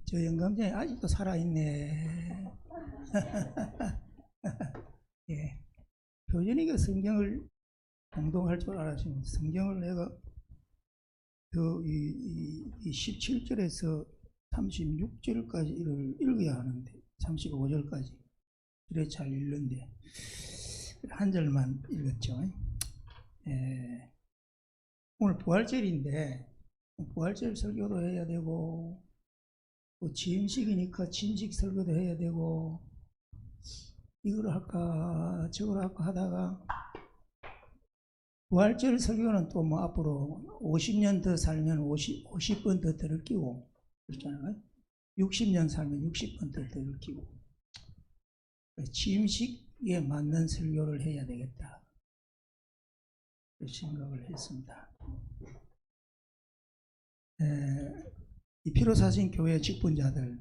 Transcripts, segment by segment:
저 영감쟁이 아직도 살아있네. 예. 표준이가 성경을 공동할 줄 알았으면 성경을 내가 이 17절에서 36절까지를 읽어야 하는데 35절까지 이래 잘 읽는데 한 절만 읽었죠. 예. 오늘 부활절인데 부활절 설교도 해야 되고 또 취임식이니까 취임식 설교도 해야 되고 이걸 할까 저걸 할까 하다가 부활절 설교는 또 뭐 앞으로 50년 더 살면 50번 더 들을 끼고 그렇잖아요. 60년 살면 60번 더 들을 끼고 취임식에 맞는 설교를 해야 되겠다 생각을 했습니다. 이 피로사신 교회 직분자들,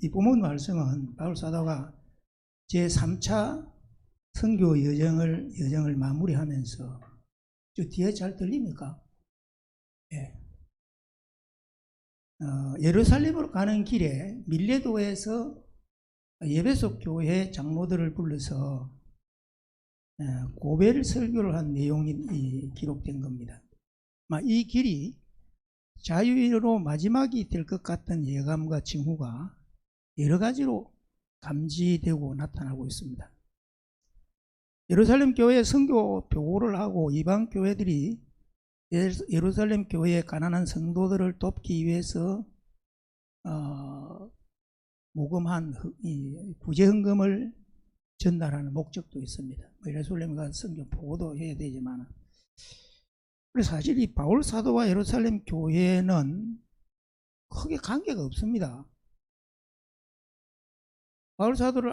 이 본문 말씀은 바울 사도가 제3차 선교 여정을 마무리하면서 저 뒤에 잘 들립니까? 예. 예루살렘으로 가는 길에 밀레도에서 예배소 교회 장로들을 불러서 고별 설교를 한 내용이 기록된 겁니다. 이 길이 자유인으로 마지막이 될 것 같은 예감과 징후가 여러 가지로 감지되고 나타나고 있습니다. 예루살렘 교회에 선교 보고를 하고 이방 교회들이 예루살렘 교회의 가난한 성도들을 돕기 위해서 모금한 구제 헌금을 전달하는 목적도 있습니다. 예루살렘 가서 선교 보고도 해야 되지만, 그래서 사실 이 바울 사도와 예루살렘 교회는 크게 관계가 없습니다. 바울 사도를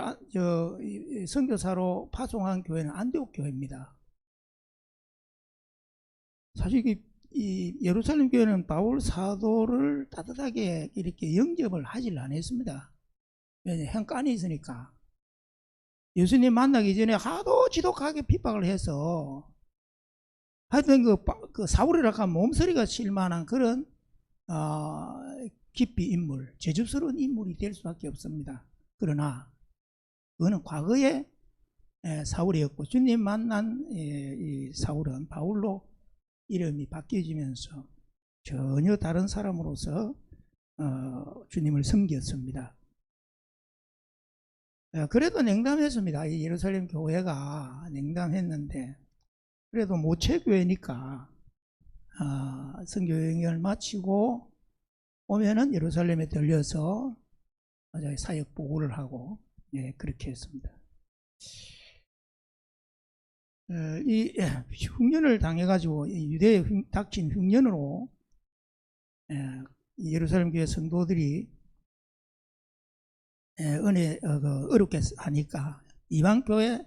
선교사로 파송한 교회는 안디옥 교회입니다. 사실 이 예루살렘 교회는 바울 사도를 따뜻하게 이렇게 영접을 하질 않았습니다. 왜냐, 현간이 있으니까. 예수님 만나기 전에 하도 지독하게 핍박을 해서 하여튼 그 사울이라고 하면 몸서리가 칠만한 그런 기피 인물, 제접스러운 인물이 될 수밖에 없습니다. 그러나 그거는 과거의 사울이었고 주님 만난 이 사울은 바울로 이름이 바뀌어지면서 전혀 다른 사람으로서 주님을 섬겼습니다. 그래도 냉담했습니다. 이 예루살렘 교회가 냉담했는데 그래도 모체교회니까 선교여행을 마치고 오면은 예루살렘에 들려서 사역 보고를 하고 그렇게 했습니다. 이 흉년을 당해가지고 유대에 닥친 흉년으로 예루살렘 교회 성도들이 어렵게 하니까 이방 교회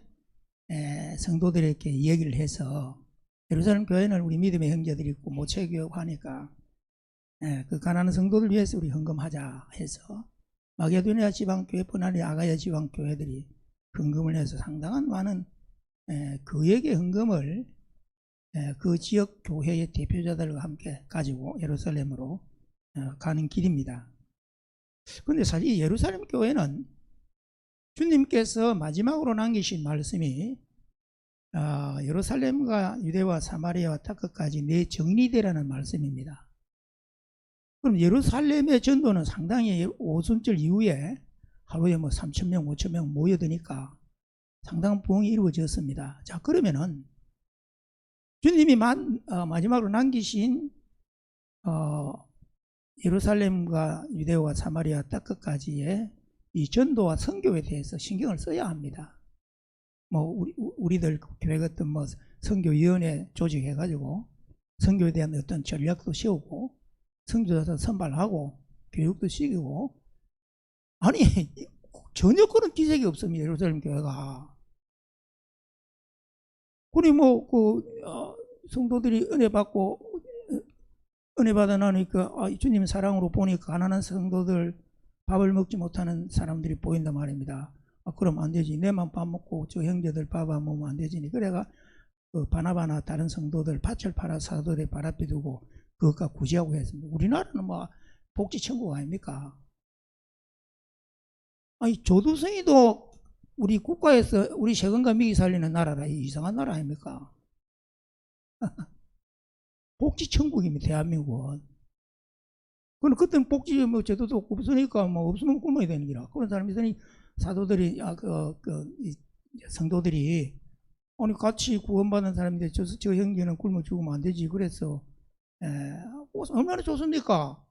성도들에게 얘기를 해서 예루살렘 교회는 우리 믿음의 형제들이 있고 모체교회고 하니까 그 가난한 성도들 위해서 우리 헌금하자 해서 마게도니아 지방교회뿐 아니라 아가야 지방교회들이 헌금을 해서 상당한 많은 그에게 헌금을 그 지역 교회의 대표자들과 함께 가지고 예루살렘으로 가는 길입니다. 그런데 사실 이 예루살렘 교회는 주님께서 마지막으로 남기신 말씀이 예루살렘과 유대와 사마리아와 타크까지 내 정리되라는 말씀입니다. 그럼 예루살렘의 전도는 상당히 오순절 이후에 하루에 3,000명, 5,000명 모여드니까 상당한 부흥이 이루어졌습니다. 자, 그러면은 주님이 마지막으로 남기신 예루살렘과 유대와 사마리아 땅끝까지의 이 전도와 선교에 대해서 신경을 써야 합니다. 우리들 교회 같은 선교위원회 조직해가지고 선교에 대한 어떤 전략도 세우고 선교사 선발하고 교육도 시키고, 아니 전혀 그런 기색이 없습니다. 예루살렘 교회가. 우리 성도들이 은혜 받아 나니까 주님 사랑으로 보니까 가난한 성도들, 밥을 먹지 못하는 사람들이 보인단 말입니다. 그럼 안 되지. 내만 밥 먹고 저 형제들 밥 안 먹으면 안 되지. 그래가 바나바나 다른 성도들 밭을 팔아 사도들의 발 앞에 두고 그것과 구제하고 했습니다. 우리나라는 복지 천국 아닙니까? 아니 조두성이도 우리 국가에서 우리 세금과 미기 살리는 나라라. 이상한 나라 아닙니까? 복지 천국입니다. 대한민국은. 그럼 그때는 복지 뭐 제도도 없으니까 뭐 없으면 굶어야 되는 기라. 그런 사람이 있으니 사도들이 성도들이 아니 같이 구원받은 사람인데 저 형제는 굶어 죽으면 안 되지. 그래서 얼마나 좋습니까?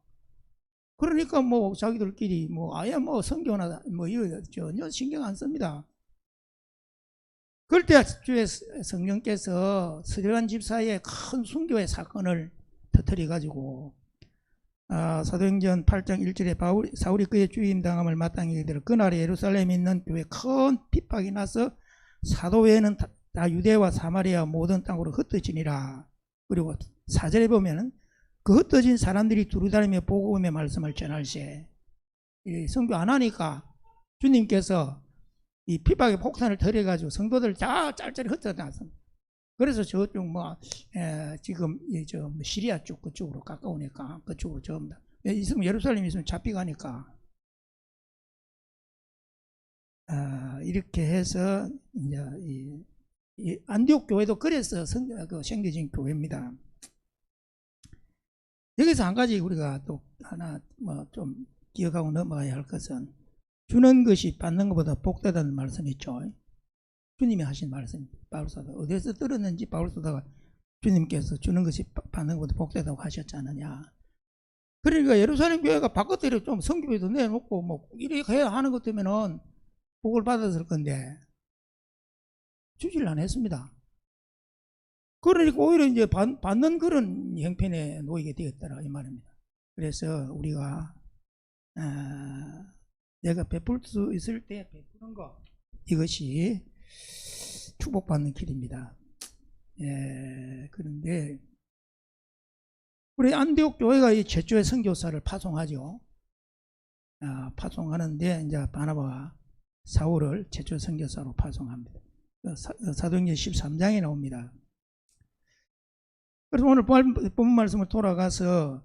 그러니까 뭐 자기들끼리 뭐 아예 뭐 성교나 뭐 이거 전혀 신경 안 씁니다. 그럴 때 주의 성령께서 스데반 집사의 큰 순교의 사건을 터뜨려 가지고 사도행전 8장 1절에 사울이 그의 주임 당함을 마땅히 이르되 그날에 예루살렘에 있는 교회에 큰 핍박이 나서 사도 외에는 다 유대와 사마리아 모든 땅으로 흩어지니라. 그리고 4절에 보면은 그 흩어진 사람들이 두루다니며 복음의 말씀을 전할세. 선교 안 하니까 주님께서 이 핍박의 폭탄을 터려가지고 성도들 다 짤짤이 흩어졌습니다. 그래서 저쪽 지금 저 시리아 쪽 그쪽으로 가까우니까 그쪽으로 전부 다 있으면 예루살렘 있으면 잡혀가니까 이렇게 해서 이제 이 안디옥 교회도 그래서 생겨진 교회입니다. 여기서 한 가지 우리가 또 하나 좀 기억하고 넘어가야 할 것은 주는 것이 받는 것보다 복되다는 말씀이 있죠. 주님이 하신 말씀, 바울사도 어디에서 들었는지 바울사도가 주님께서 주는 것이 받는 것보다 복되다고 하셨지 않느냐. 그러니까 예루살렘 교회가 바깥으로 좀 성교회도 내놓고 뭐 이렇게 해야 하는 것 때문에는 복을 받았을 건데 주지를 안 했습니다. 그러니까 오히려 이제 받는 그런 형편에 놓이게 되었더라 이 말입니다. 그래서 우리가 내가 베풀 수 있을 때 베푸는 것, 이것이 축복받는 길입니다. 그런데 우리 안디옥 교회가 이 최초의 선교사를 파송하죠. 파송하는데 이제 바나바와 사울을 최초 선교사로 파송합니다. 사도행전 13장에 나옵니다. 그래서 오늘 본문 말씀을 돌아가서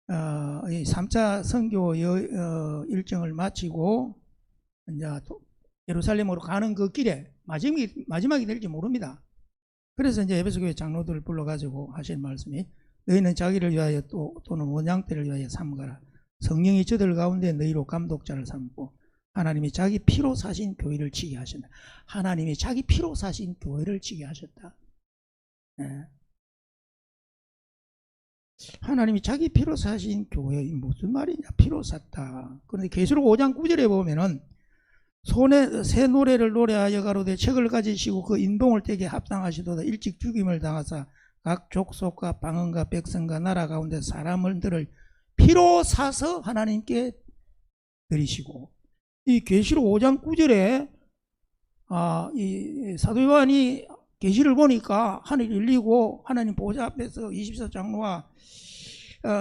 이 3차 선교 일정을 마치고 이제 예루살렘으로 가는 그 길에 마지막이 될지 모릅니다. 그래서 이제 에베소 교회 장로들을 불러가지고 하신 말씀이 너희는 자기를 위하여 또는 원양때를 위하여 삼가라. 성령이 저들 가운데 너희로 감독자를 삼고 하나님이 자기 피로 사신 교회를 지게 하셨다. 하나님이 자기 피로 사신 교회를 지게 하셨다. 하나님이 자기 피로 사신 교회, 무슨 말이냐? 피로 샀다. 그런데 계시록 5장 9절에 보면은 손에 새 노래를 노래하여 가로되 책을 가지시고 그 인동을 떼게 합당하시도다. 일찍 죽임을 당하사 각 족속과 방언과 백성과 나라 가운데 사람들을 피로 사서 하나님께 드리시고, 이 계시록 5장 9절에 이 사도 요한이 계시를 보니까 하늘이 열리고 하나님 보좌 앞에서 24장로와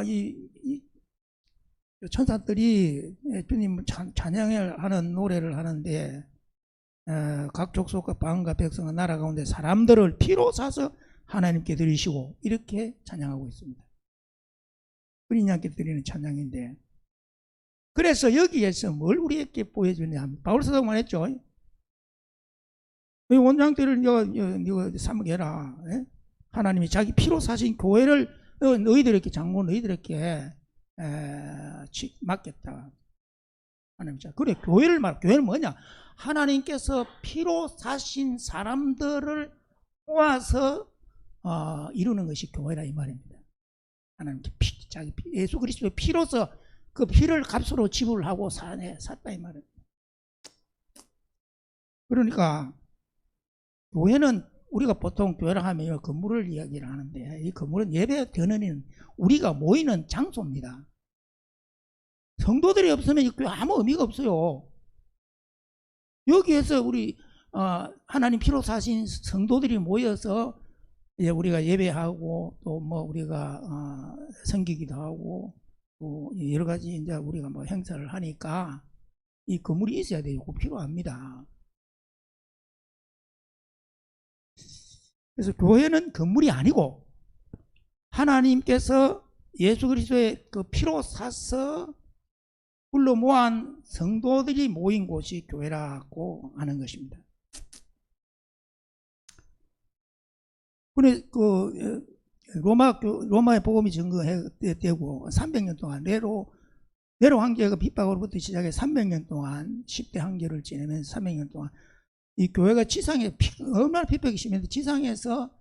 이 천사들이 주님을 찬양을 하는 노래를 하는데 각 족속과 방언과 백성과 나라 가운데 사람들을 피로 사서 하나님께 드리시고 이렇게 찬양하고 있습니다. 어린 양께 드리는 찬양인데, 그래서 여기에서 뭘 우리에게 보여주냐 하면 바울사도가 말했죠. 원장들을 이거 삼게라. 하나님이 자기 피로 사신 교회를 너희들에게 장로 너희들에게 맡겼다. 하나님 그래 교회를 교회는 뭐냐? 하나님께서 피로 사신 사람들을 모아서 이루는 것이 교회라 이 말입니다. 하나님께 자기 예수 그리스도의 피로서 그 피를 값으로 지불하고 샀다 이 말입니다. 그러니까 교회는 우리가 보통 교회를 하면 건물을 이야기를 하는데 이 건물은 예배 드리는 우리가 모이는 장소입니다. 성도들이 없으면 이 교회 아무 의미가 없어요. 여기에서 우리 하나님 피로 사신 성도들이 모여서 이제 우리가 예배하고 또 뭐 우리가 섬기기도 하고 또 여러 가지 이제 우리가 뭐 행사를 하니까 이 건물이 있어야 돼요. 꼭 필요합니다. 그래서 교회는 건물이 아니고 하나님께서 예수 그리스도의 그 피로 사서 불러 모은 성도들이 모인 곳이 교회라고 하는 것입니다. 그래, 로마의 복음이 증거되고 300년 동안 네로 황제가 핍박으로부터 시작해 300년 동안 10대 황제를 지내면서 300년 동안 이 교회가 지상에 얼마나 핍박이 심했는데 지상에서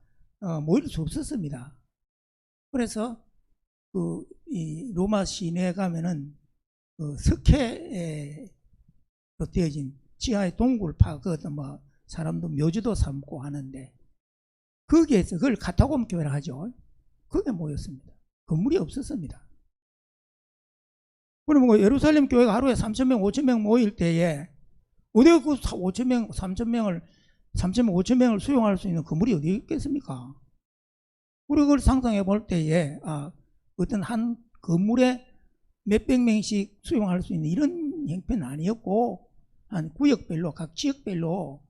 모일 수 없었습니다. 그래서 이 로마 시내에 가면은 석회로 되어진 지하의 동굴 그것도 뭐 사람도 묘지도 삼고 하는데 거기에서 그걸 카타콤 교회라 하죠. 거기에 모였습니다. 건물이 없었습니다. 그러면 예루살렘 교회가 하루에 3,000명, 5,000명 모일 때에 어디가 그 5,000명, 3,000명을 5,000명을 수용할 수 있는 건물이 어디 있겠습니까? 우리가 그걸 상상해 볼 때에 어떤 한 건물에 몇백 명씩 수용할 수 있는 이런 형편은 아니었고 한 구역별로 각 지역별로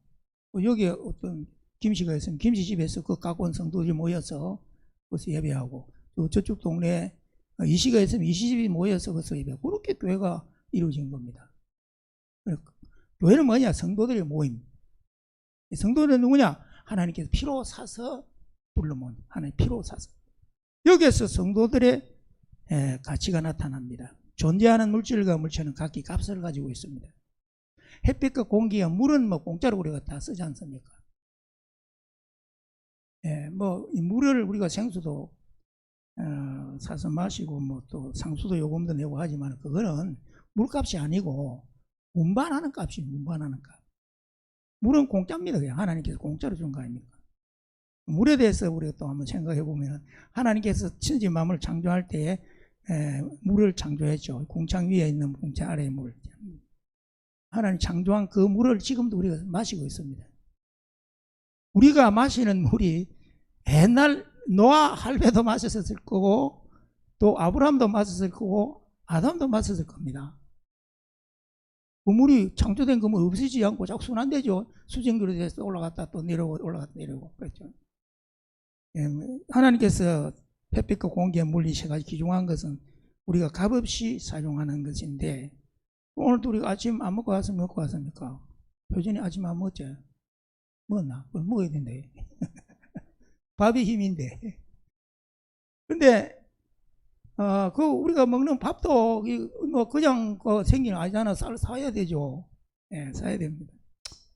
여기에 어떤 김씨가 있으면 김씨 집에서 그 갖고 온 성도들이 모여서 거기서 예배하고 또 저쪽 동네에 이씨가 있으면 이씨 집이 모여서 거기서 예배하고 그렇게 교회가 이루어진 겁니다. 교회는 뭐냐? 성도들의 모임. 성도들은 누구냐? 하나님께서 피로 사서 불러모은 하나님 피로 사서 여기에서 성도들의 가치가 나타납니다. 존재하는 물질과 물체는 각기 값을 가지고 있습니다. 햇빛과 공기와 물은 뭐 공짜로 우리가 다 쓰지 않습니까? 이 물을 우리가 생수도 사서 마시고 뭐 또 상수도 요금도 내고 하지만 그거는 물값이 아니고 운반하는 값이에요. 운반하는 값. 물은 공짜입니다. 그냥 하나님께서 공짜로 준 거 아닙니까? 물에 대해서 우리가 또 한번 생각해 보면 하나님께서 천지 만물을 창조할 때에 물을 창조했죠. 공창 위에 있는 공창 아래의 물. 하나님 창조한 그 물을 지금도 우리가 마시고 있습니다. 우리가 마시는 물이 옛날 노아 할배도 마셨을 거고 또 아브라함도 마셨을 거고 아담도 마셨을 겁니다. 그 물이 창조된 그 물 없어지지 않고 자꾸 순환되죠. 수증기로 돼서 올라갔다 또 내려오고 올라갔다 내려오고 그렇죠. 하나님께서 햇빛과 공기와 물이 세 가지 기중한 것은 우리가 값없이 사용하는 것인데 오늘도 우리가 아침 안 먹고 와서 먹고 왔습니까? 표준이 아침 안 먹었지? 먹었나? 그걸 먹어야 된대. 밥이 힘인데. 근데 우리가 먹는 밥도 뭐 그냥 생기는 아니잖아. 쌀 사야 되죠. 사야 됩니다.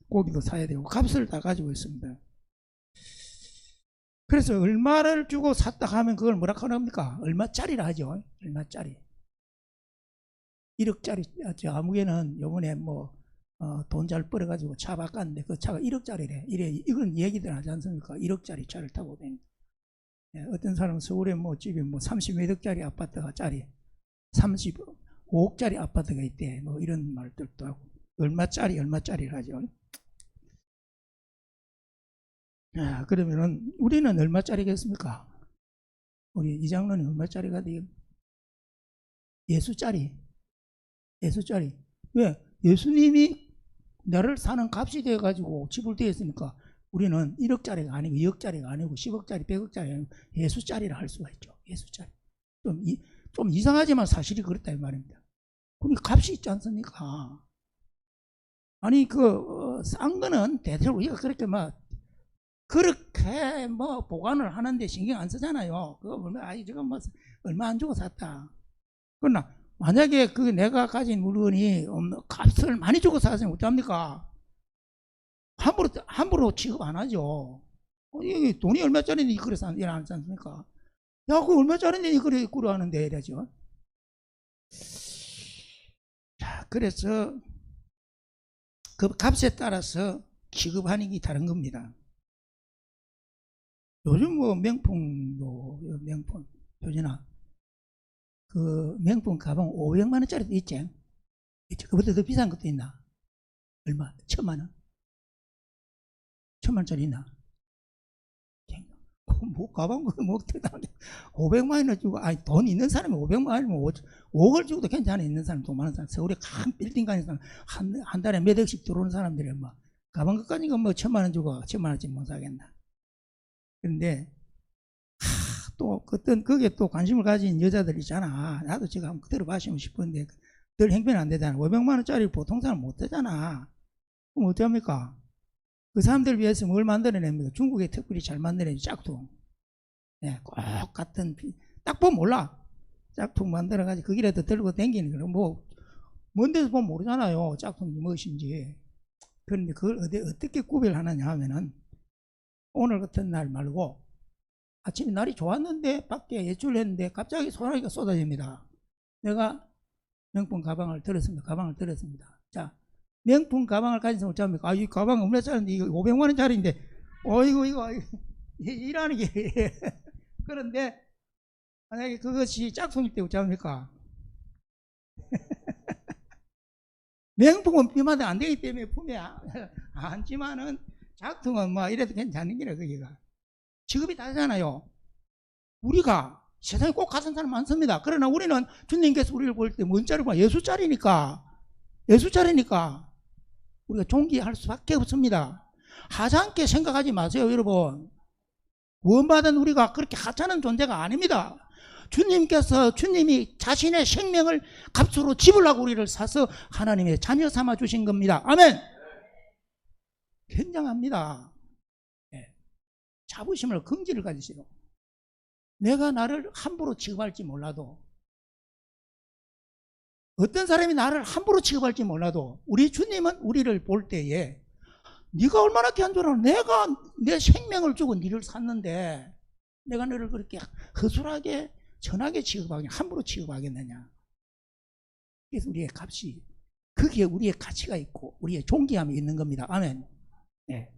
고기도 사야 되고 값을 다 가지고 있습니다. 그래서 얼마를 주고 샀다 하면 그걸 뭐라 합니까? 얼마짜리라 하죠. 얼마짜리. 1억짜리. 아무개는 요번에 돈 잘 벌어가지고 차 바꿨는데 그 차가 1억짜리래. 이건 얘기들 하지 않습니까? 1억짜리 차를 타고 다니는. 어떤 사람은 서울에 집에 30몇 억짜리 아파트가 짜리 35억짜리 아파트가 있대. 이런 말들도 하고. 얼마짜리를 하죠. 그러면은 우리는 얼마짜리겠습니까? 우리 이장로는 얼마짜리가 돼요? 예수짜리. 왜? 예수님이 나를 사는 값이 돼가지고 지불되었으니까 우리는 1억짜리가 아니고 2억짜리가 아니고 10억짜리 100억짜리 아니고 예수짜리를 할 수가 있죠. 예수짜리. 좀 이상하지만 사실이 그렇다 이 말입니다. 그럼 값이 있지 않습니까? 아니 싼 거는 대체로 우리가 그렇게 그렇게 보관을 하는데 신경 안 쓰잖아요. 저거 얼마 안 주고 샀다. 그러나 만약에 내가 가진 물건이 값을 많이 주고 샀으면 어떡합니까? 함부로 취급 안 하죠. 이게 돈이 얼마짜리인데 그래서 안 하지 않습니까? 야, 그거 얼마짜리인데 그래 하는데 이러죠. 자, 그래서 그 값에 따라서 취급하는 게 다른 겁니다. 요즘 명품 표준아 그 명품 가방 500만 원짜리도 있지. 그보다 더 비싼 것도 있나? 얼마? 1,000만 원? 1,000만 원짜리 있나? 가방 500만 원을 주고 돈 있는 사람이 500만 원이면 5억을 주고도 괜찮아. 있는 사람 돈 많은 사람 서울에 큰 빌딩 가는 사람 한 달에 몇 억씩 들어오는 사람들이 가방 끝까지가 1,000만 원 주고 1,000만 원치 못 사겠나. 그런데 또 거기에 또 관심을 가진 여자들 있잖아. 나도 지금 한번 그대로 마시고 싶은데 늘 행편이 안 되잖아. 500만 원짜리 보통 사람 못 되잖아. 그럼 어떡합니까? 그 사람들을 위해서 뭘 만들어냅니까? 중국의 특별히 잘 만들어낸 짝퉁. 예, 꼭 같은, 딱 보면 몰라. 짝퉁 만들어가지고 그 길에도 들고 다니는 거는 뭐, 먼 데서 보면 모르잖아요. 짝퉁이 무엇인지. 그런데 그걸 어떻게 구별하느냐 하면은, 오늘 같은 날 말고, 아침에 날이 좋았는데, 밖에 예출을 했는데, 갑자기 소나기가 쏟아집니다. 내가 명품 가방을 들었습니다. 자, 명품 가방을 가진 사람 어쩌합니까? 아, 이 가방 얼마짜리인데, 이거 500만 원짜리인데, 어이구, 이거, 일하는 게. 그런데, 만약에 그것이 짝퉁일 때 어쩌합니까? 명품은 비마다 안 되기 때문에 품에 안지만은 짝퉁은 뭐 이래도 괜찮은 게라, 거기가. 직업이 다르잖아요. 우리가 세상에 꼭 같은 사람 많습니다. 그러나 우리는 주님께서 우리를 볼 때 뭔 자를 봐? 예수자리니까 우리가 존귀할 수밖에 없습니다. 하찮게 생각하지 마세요, 여러분. 구원받은 우리가 그렇게 하찮은 존재가 아닙니다. 주님이 자신의 생명을 값으로 지불하고 우리를 사서 하나님의 자녀 삼아 주신 겁니다. 아멘. 굉장합니다. 네. 자부심을, 긍지를 가지세요. 내가 나를 함부로 취급할지 몰라도, 어떤 사람이 나를 함부로 취급할지 몰라도, 우리 주님은 우리를 볼 때에 네가 얼마나 귀한 줄 알아? 내가 내 생명을 주고 너를 샀는데 내가 너를 그렇게 허술하게 천하게 취급하겠냐, 함부로 취급하겠느냐. 그래서 우리의 값이, 거기에 우리의 가치가 있고 우리의 존귀함이 있는 겁니다. 아멘. 네.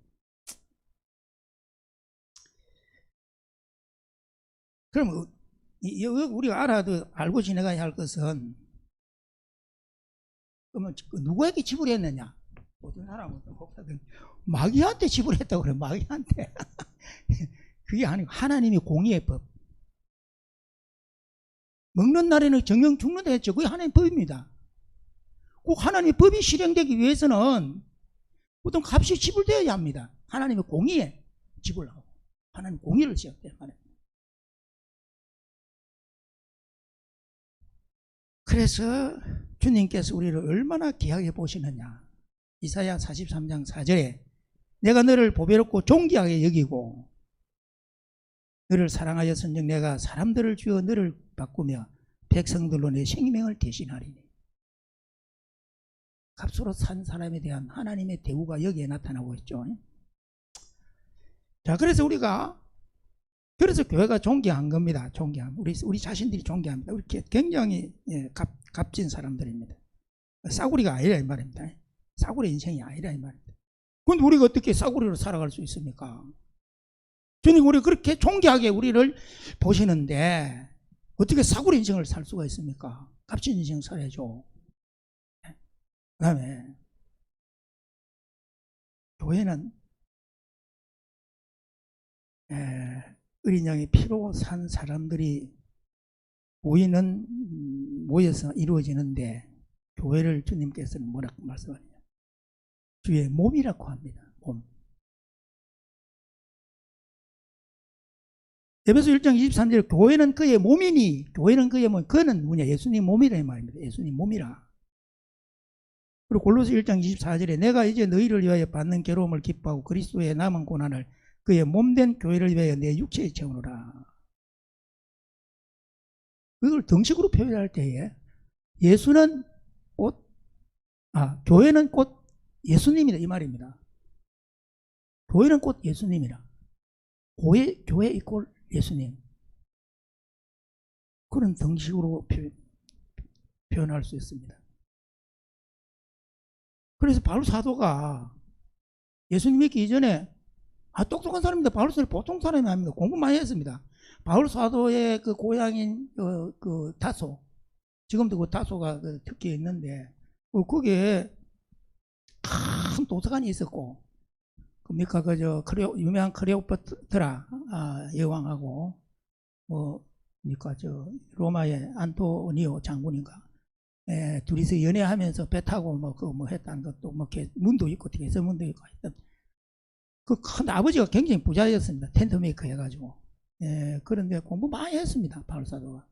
그럼 우리가 알고 지내가야 할 것은, 그러면 누구에게 지불했느냐? 어떤 사람은 마귀한테 지불했다고 그래. 마귀한테. 그게 아니고 하나님이 공의의 법. 먹는 날에는 정령 죽는다 했죠. 그게 하나님의 법입니다. 꼭 하나님의 법이 실행되기 위해서는 어떤 값이 지불되어야 합니다. 하나님의 공의에 지불하고 하나님 공의를 지었대요. 그래서 주님께서 우리를 얼마나 귀하게 보시느냐. 이사야 43장 4절에 내가 너를 보배롭고 존귀하게 여기고 너를 사랑하였은즉 내가 사람들을 주어 너를 바꾸며 백성들로 내 생명을 대신하리니. 값으로 산 사람에 대한 하나님의 대우가 여기에 나타나고 있죠. 자, 그래서 교회가 존귀한 겁니다. 존귀함. 우리 자신들이 존귀합니다. 우리 굉장히 값진 사람들입니다. 싸구리가 아니라 이 말입니다. 싸구리 인생이 아니라 이 말입니다. 그런데 우리가 어떻게 싸구리로 살아갈 수 있습니까? 주님 우리 그렇게 존귀하게 우리를 보시는데 어떻게 싸구리 인생을 살 수가 있습니까? 값진 인생 살아야죠. 그 다음에 교회는 어린 양의 피로 산 사람들이 모여서 이루어지는데 교회를 주님께서는 뭐라고 말씀하느냐? 주의 몸이라고 합니다. 몸. 에베소 1장 23절 교회는 그의 몸이니, 교회는 그의 몸, 그는 뭐냐? 예수님 몸이라 이 말입니다. 예수님 몸이라. 그리고 골로새 1장 24절에 내가 이제 너희를 위하여 받는 괴로움을 기뻐하고 그리스도의 남은 고난을 그의 몸된 교회를 위하여 내 육체에 채우노라. 그걸 등식으로 표현할 때에 교회는 곧 예수님이다 이 말입니다. 교회는 곧 예수님이라. 교회 이꼴 예수님. 그런 등식으로 표현할 수 있습니다. 그래서 바울 사도가 예수님 믿기 이전에 똑똑한 사람입니다. 바울 사도는 보통 사람이 아닙니다. 공부 많이 했습니다. 바울 사도의 그 고향인 그 다소, 지금도 그 다소가 그 특기에 있는데 거기에 큰 도서관이 있었고, 그러니까 유명한 클레오파트라 여왕하고 그러니까 로마의 안토니오 장군인가 둘이서 연애하면서 배 타고 했다는 것도 문도 있고 개서문도 있고 했던 그 큰 아버지가 굉장히 부자였습니다. 텐트 메이커 해가지고. 그런데 공부 많이 했습니다. 바울 사도가.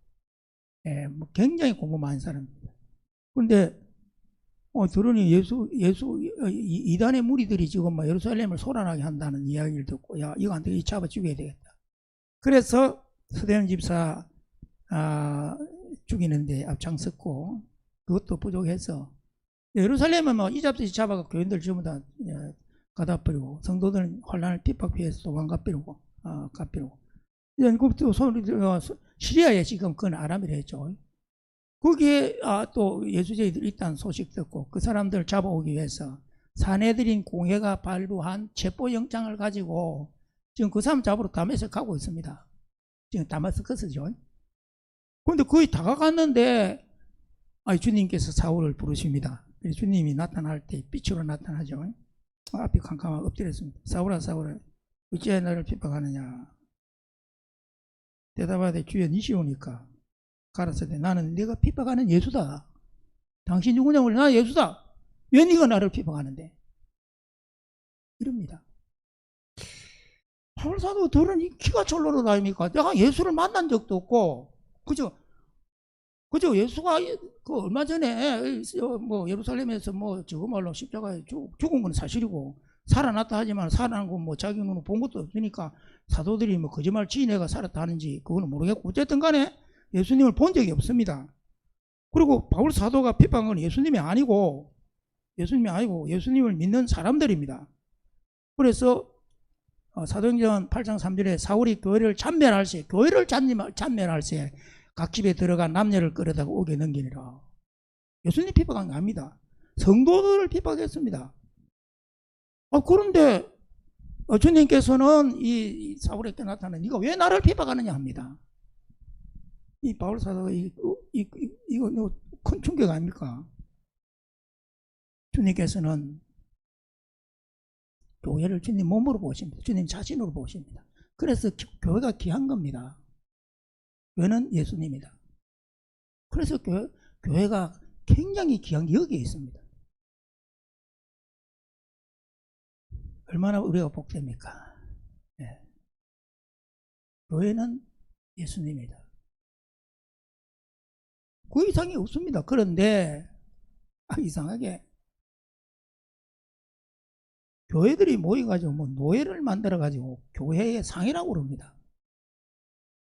굉장히 공부 많은 사람입니다. 그런데 들으니 이단의 무리들이 지금 막 예루살렘을 소란하게 한다는 이야기를 듣고, 야, 이거 안 되겠다. 잡아 죽여야 되겠다. 그래서 스데반 집사 죽이는데 앞장섰고, 그것도 부족해서 예루살렘은 뭐 이잡듯이 잡아가 교인들 전부 다 가다 버리고, 성도들은 혼란을 핍박해서 도망가버리고, 가버리고. 시리아에 지금 그건 아람이라 했죠. 거기에 또 예수제이들이 있다는 소식 듣고 그 사람들을 잡아오기 위해서 사내들인 공회가 발부한 체포영장을 가지고 지금 그 사람 잡으러 다메섹 가고 있습니다. 지금 다마스커스죠. 그런데 거의 다가갔는데 주님께서 사울을 부르십니다. 주님이 나타날 때 빛으로 나타나죠. 앞이 캄캄하게 엎드렸습니다. 사울아, 사울아, 어찌하여 나를 핍박하느냐. 대답하되 주여 니시오니까 가라사대 나는 네가 핍박하는 예수다. 당신 누구냐고. 나 예수다. 왜 네가 나를 핍박하는데. 이럽니다. 바울 사도 들으니 키가 철로로 다닙니까? 내가 예수를 만난 적도 없고, 그죠 예수가 그 얼마 전에 뭐 예루살렘에서 뭐 저거 말로 십자가에 죽은 건 사실이고, 살아났다 하지만 살아난 건 뭐 자기 눈으로 본 것도 없으니까 사도들이 뭐 거짓말 지내가 살았다 하는지 그거는 모르겠고, 어쨌든 간에 예수님을 본 적이 없습니다. 그리고 바울 사도가 핍박한 건 예수님이 아니고 예수님을 믿는 사람들입니다. 그래서 사도행전 8장 3절에 사울이 교회를 찬멸할 새 각 집에 들어가 남녀를 끌어다가 옥에 넘기니라. 예수님 핍박한 게 아닙니다. 성도들을 핍박했습니다. 그런데 주님께서는 이 사울에게 나타나 네가 왜 나를 핍박하느냐 합니다. 이 바울 사도가 이거 큰 충격 아닙니까? 주님께서는 교회를 주님 몸으로 보십니다. 주님 자신으로 보십니다. 그래서 교회가 귀한 겁니다. 교회는 예수님이다. 그래서 교회가 굉장히 귀한 게 여기에 있습니다. 얼마나 우리가 복됩니까? 네. 교회는 예수님이다. 그 이상이 없습니다. 그런데 이상하게 교회들이 모여가지고 뭐 노예를 만들어가지고 교회의 상이라고 그럽니다.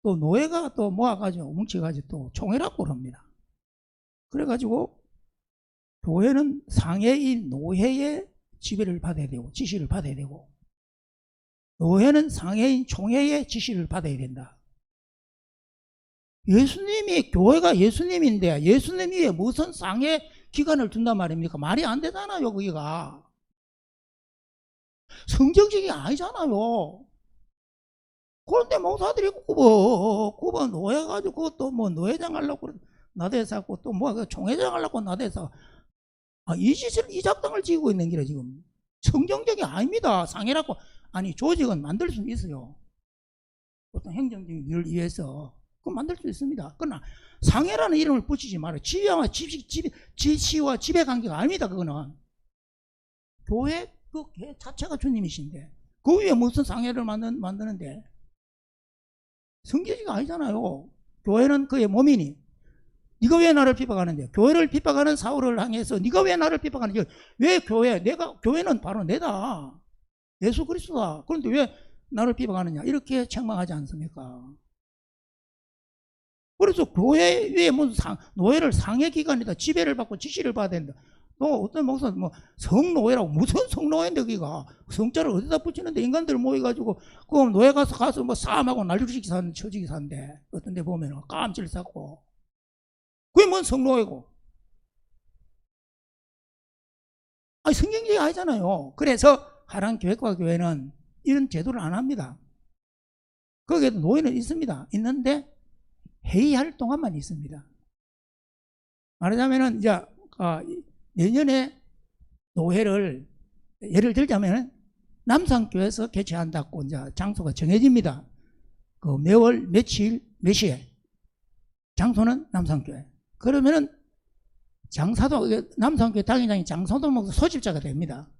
또 노예가 또 모아가지고 뭉쳐가지고 또 총회라고 그럽니다. 그래가지고 교회는 상해인 노예의 지배를 받아야 되고 지시를 받아야 되고, 노예는 상해인 총회의 지시를 받아야 된다. 교회가 예수님인데 예수님 위에 무슨 상해 기관을 둔단 말입니까? 말이 안 되잖아요. 거기가 성경적이 아니잖아요. 그런데 목사들이 굽어 노예가지고 그것도 뭐 노예장 하려고 나대서 하고 또 뭐 총회장 하려고 나대서 이 작당을 지고 있는 길에 지금 성경적이 아닙니다. 상해라고. 아니 조직은 만들 수 있어요. 어떤 행정적인 일을 위해서 그건 만들 수 있습니다. 그러나 상해라는 이름을 붙이지 말아요. 지시와 지배 관계가 아닙니다. 그거는 교회 그 개 자체가 주님이신데 그 위에 무슨 상해를 만드는데 성경지가 아니잖아요. 교회는 그의 몸이니 네가 왜 나를 핍박하는데, 교회를 핍박하는 사울을 향해서 네가 왜 나를 핍박하는지, 왜 교회는 바로 내다, 예수 그리스도다. 그런데 왜 나를 핍박하느냐 이렇게 책망하지 않습니까? 그래서 교회에 무슨 노예를 상해기관이다, 지배를 받고 지시를 받아야 된다. 또 어떤 목사 뭐 성노예라고, 무슨 성노예인데 거기가 성자를 어디다 붙이는데 인간들 모여가지고 그 노예 가서 뭐 싸움하고 난리치기 사는 처지기 사는데 어떤 데 보면 깜질 쌓고 그게 뭔 성노예고. 성경적이 아니잖아요. 그래서 하나님교회과 교회는 이런 제도를 안 합니다. 거기에도 노예는 있습니다. 있는데 회의할 동안만 있습니다. 말하자면은 이제 내년에 노회를 예를 들자면 남산교회에서 개최한다고 이제 장소가 정해집니다. 그 매월 며칠 몇 시에, 장소는 남산교회. 그러면은 남산교회 당회장이 장사도 목사 소집자가 됩니다.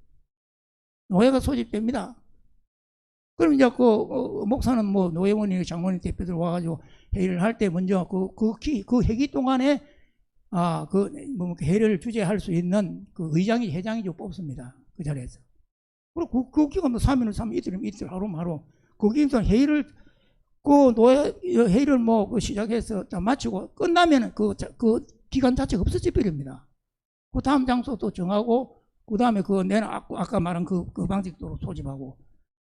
노회가 소집됩니다. 그럼 이제 그 목사는 뭐 노회원이 장로님 대표들 와가지고 회의를 할 때 먼저 그 회기 동안에 회의를 주재할 수 있는 그 의장이 회장이 뽑습니다. 그 자리에서. 그리고 그 기간 3일은 3일, 이틀이면 이틀, 하루면 하루. 그 기간 회의를, 회의를 시작해서 마치고 끝나면은 그 기간 자체가 없어져 버립니다. 그 다음 장소 또 정하고, 그 다음에 내는 아까 말한 그 방식대로 소집하고,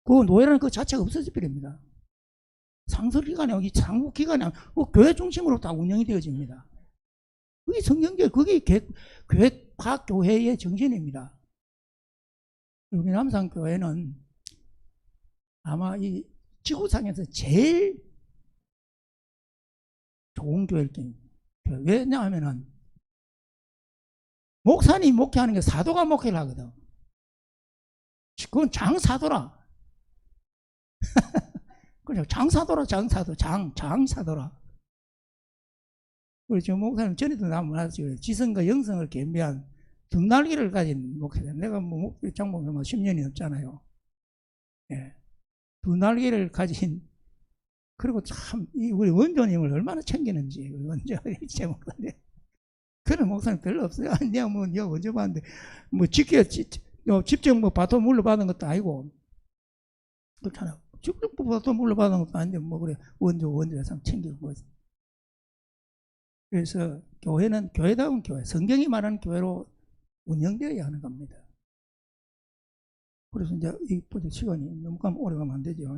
그 노예라는 그 자체가 없어져 버립니다. 상설기관이 아니고 상국기관이 아니고 교회 중심으로 다 운영이 되어집니다. 그게 성경계, 그게 과교회의 정신입니다. 우리 남산교회는 아마 이 지구상에서 제일 좋은 교회일 겁니다. 왜냐하면은 목사님이 목회하는 게 사도가 목회를 하거든. 그건 장사도라. 그냥 장사도라, 장사도라. 우리 저 목사님 전에도 나무 나왔죠. 지성과 영성을 겸비한 등날개를 가진 목회자. 내가 장목사 10년이 넘잖아요. 예. 등날개를 가진, 그리고 참, 우리 원조님을 얼마나 챙기는지, 제 목사님. 그런 목사님 별로 없어요. 내가 내가 원조 봤는데, 직접 바톤 물려받은 것도 아니고, 그렇잖아. 직접 바톤 물려받은 것도 아닌데, 그래. 원조가 참 챙기고 거지. 그래서 교회는 교회다운 교회, 성경이 말하는 교회로 운영되어야 하는 겁니다. 그래서 이제 시간이 너무 오래 가면 안 되죠.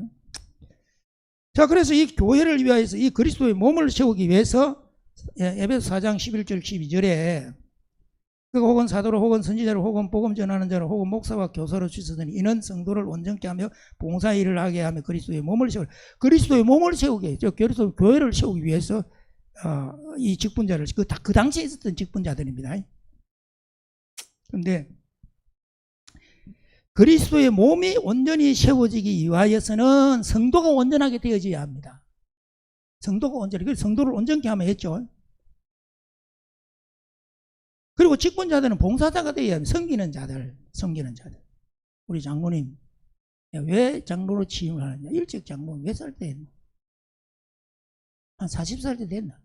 자, 그래서 이 교회를 위하여서 이 그리스도의 몸을 세우기 위해서 에베소 4장 11절 12절에 혹은 사도로 혹은 선지자로 혹은 복음 전하는 자로 혹은 목사와 교사로 주시더니 이는 성도를 온전케 하며 봉사 일을 하게 하며 그리스도의 몸을 세우게 그리스도 교회를 세우기 위해서 이 직분자를 그 당시에 있었던 직분자들입니다. 그런데 그리스도의 몸이 온전히 세워지기 위하여서는 성도가 온전하게 되어져야 합니다. 성도가 온전히, 성도를 온전케 하면 했죠. 그리고 직분자들은 봉사자가 되어야 합니다. 섬기는 자들. 우리 장로님, 왜 장로로 취임을 하느냐? 일찍 장로 몇 살 때 했나? 한 40살 때 됐나?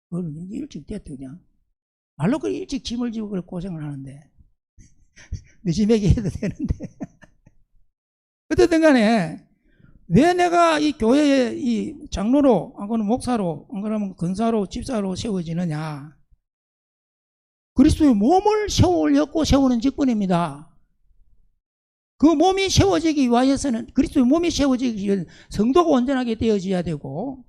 그걸 일찍 됐대, 그냥. 말로 그렇게 일찍 짐을 지고 그렇게 고생을 하는데. 늦음에게 해도 되는데. 어쨌든 간에, 왜 내가 이 교회에 이 장로로, 안 그러면 목사로, 안 그러면 권사로, 집사로 세워지느냐? 그리스도의 몸을 세우려고 세우는 직분입니다. 그 몸이 세워지기 위하여서는, 그리스도의 몸이 세워지기 위해서 성도가 온전하게 되어져야 되고,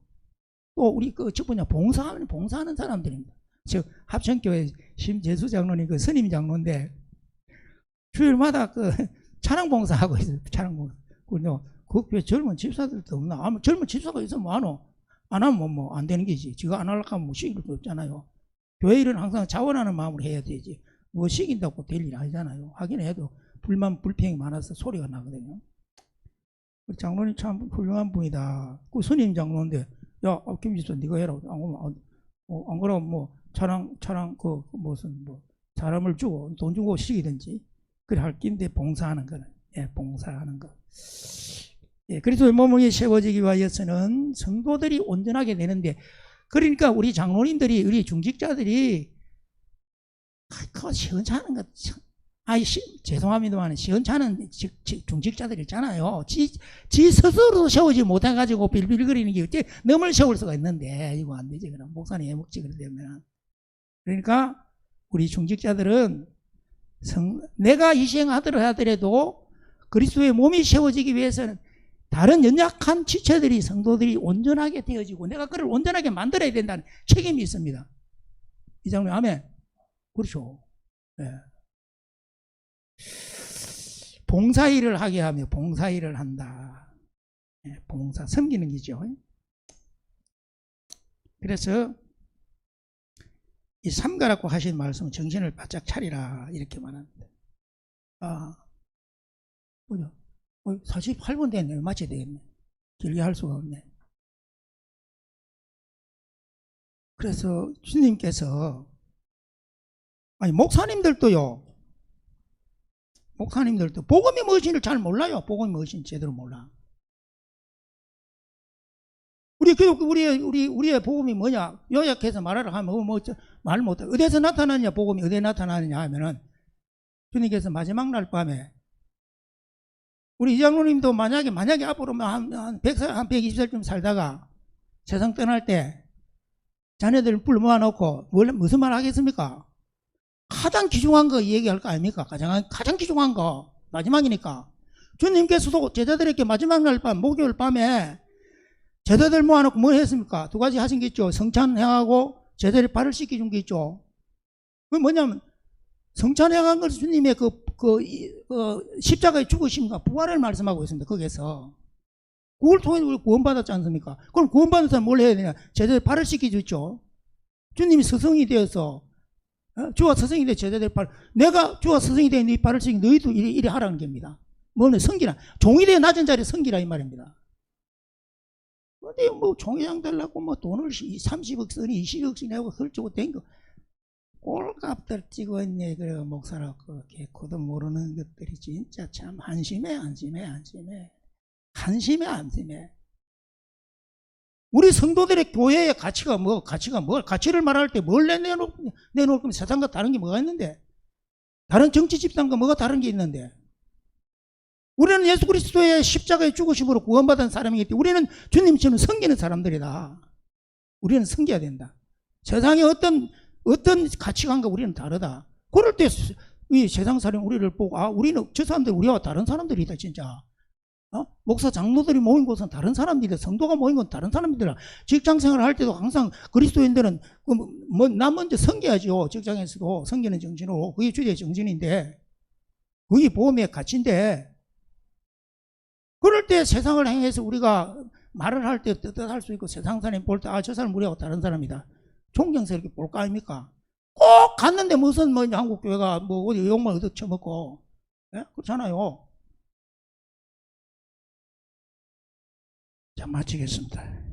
또 우리 그 직분자 봉사하는 사람들입니다. 즉, 합천교회 심재수 장로님, 그 스님 장로인데, 주일마다 그 찬양봉사하고 있어요. 찬양봉사. 그 교회 젊은 집사들도 없나? 아마 젊은 집사가 있으면 안 하면 안 되는 거지. 지가 안 하려고 하면 시킬 것도 없잖아요. 교회 일은 항상 자원하는 마음으로 해야 되지. 시킨다고 될 일 아니잖아요. 하긴 해도 불평이 많아서 소리가 나거든요. 장로님 참 훌륭한 분이다. 그 스님 장로인데, 야, 김 집사 네가 해라. 안 그러면 차량 사람을 주고 돈 주고 시키든지 그래 할 낀데 봉사하는 거는, 봉사하는 거. 그리스도의 몸이 세워지기 위하여서는 성도들이 온전하게 되는데, 그러니까 우리 장로님들이, 우리 중직자들이 그거 시원찮은 것, 죄송합니다만 시원찮은 중직자들 있잖아요. 지 스스로 세우지 못해가지고 빌빌거리는 게 어째 넘을 세울 수가 있는데, 이거 안 되지. 그럼 목사님 해먹지 그러면. 그러니까 우리 중직자들은 내가 희생하더라도 그리스도의 몸이 세워지기 위해서는 다른 연약한 지체들이, 성도들이 온전하게 되어지고 내가 그를 온전하게 만들어야 된다는 책임이 있습니다. 이장님 아멘. 그렇죠. 네. 봉사일을 하게 하며 봉사일을 한다. 봉사, 섬기는 거죠. 그래서 이 삼가라고 하신 말씀은 정신을 바짝 차리라 이렇게 말합니다. 뭐죠? 48분 됐네. 마쳐야 되겠네. 길게 할 수가 없네. 그래서 주님께서, 목사님들도 복음이 무엇인지를 잘 몰라요. 복음이 무엇인지 제대로 몰라. 우리 우리의 복음이 뭐냐? 요약해서 말하라 하면 말 못해. 어디서 나타나느냐? 복음이 어디에 나타나느냐 하면은 주님께서 마지막 날 밤에 우리 이장로님도 만약에 앞으로 한 100살, 한 120살쯤 살다가 세상 떠날 때 자녀들 불러 모아놓고 무슨 말 하겠습니까? 가장 귀중한 거 얘기할 거 아닙니까? 가장 귀중한 거 마지막이니까. 주님께서도 제자들에게 마지막 날 밤, 목요일 밤에 제자들 모아놓고 뭐 했습니까? 두 가지 하신 게 있죠. 성찬행하고 제자들 발을 씻겨준 게 있죠. 그 뭐냐면 성찬행한 것은 주님의 십자가에 죽으심과 부활을 말씀하고 있습니다. 거기에서 그걸 통해 우리 구원받았지 않습니까? 그럼 구원받은 사람 뭘 해야 되냐? 제자들 발을 씻겨줬죠. 주님이 스승이 되어서 주와 스승이 돼 제자들 발, 내가 주와 스승이 돼 네 발을 씻기 너희도 이리 하라는 겁니다. 뭐는 성기라, 종이 돼 낮은 자리 성기라 이 말입니다. 근데 뭐 종회장 되려고 뭐 돈을 30억 쓰니 20억씩 내고 헐주고 댕겨 꼴값들 찍어 있네. 그래 목사라고 개코도 모르는 것들이 진짜 참 한심해. 우리 성도들의 교회의 가치가 가치를 말할 때 뭘 내놓을 거면 세상과 다른 게 뭐가 있는데? 다른 정치 집단과 뭐가 다른 게 있는데? 우리는 예수 그리스도의 십자가의 죽으심으로 구원받은 사람이기 때문에 우리는 주님처럼 섬기는 사람들이다. 우리는 섬겨야 된다. 세상의 어떤 가치관과 우리는 다르다. 그럴 때 이 세상 사람 우리를 보고 우리는 저 사람들 우리와 다른 사람들이다 진짜. 목사 장로들이 모인 곳은 다른 사람들이다. 성도가 모인 곳은 다른 사람들이다. 직장생활을 할 때도 항상 그리스도인들은 나 먼저 섬겨야죠. 직장에서도 섬기는 정신으로. 그게 주의 정신인데 그게 보험의 가치인데 그럴 때 세상을 행해서 우리가 말을 할 때 떳떳할 수 있고 세상 사람이 볼 때 저 사람 우리하고 다른 사람이다. 존경스럽게 볼까 아닙니까? 꼭 갔는데 무슨 한국교회가 어디 욕만 얻어쳐먹고 그렇잖아요. 자, 마치겠습니다.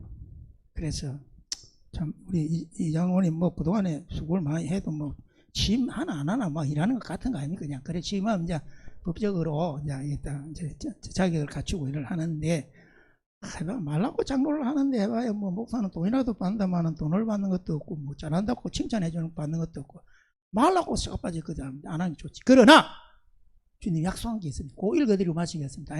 그래서 참 우리 이장로님 그동안에 수고를 많이 해도 취임 하나 안 하나 일하는 것 같은 거 아닙니까? 그냥 그래 취임하면 이제 법적으로 이제 자격을 갖추고 일을 하는데 해봐 말라고 장로를 하는데 해봐야 목사는 돈이라도 받는다마는 돈을 받는 것도 없고 잘한다고 칭찬해 주는 받는 것도 없고 말라고 썩어빠지 그저 안 하는 게 좋지. 그러나 주님 약속한 게 있습니다. 그 읽어드리고 마치겠습니다.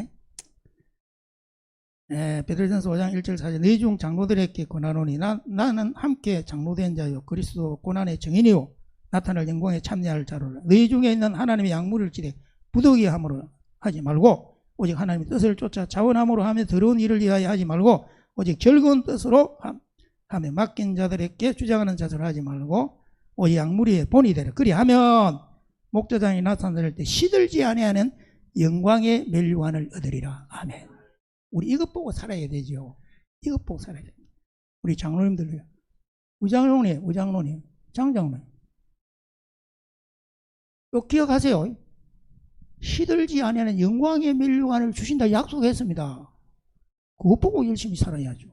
베드로전서 5장 1절 4절 너희 중 장로들에게 권하노니 나는 함께 장로된 자요 그리스도 고난의 증인이요 나타날 영광에 참여할 자로라. 너희 중에 있는 하나님의 약물을 지대 부득이함으로 하지 말고 오직 하나님의 뜻을 쫓아 자원함으로 하며 더러운 일을 위하여 하지 말고 오직 즐거운 뜻으로 하며 맡긴 자들에게 주장하는 자세로 하지 말고 오직 약물의 본이 되라. 그리하면 목자장이 나타날 때 시들지 아니하는 영광의 멸류관을 얻으리라. 아멘. 우리 이것 보고 살아야 되죠. 이것 보고 살아야 돼요. 우리 장로님들, 우장로님, 장장로님. 또 기억하세요. 시들지 아니하는 영광의 멸류관을 주신다 약속했습니다. 그것 보고 열심히 살아야죠.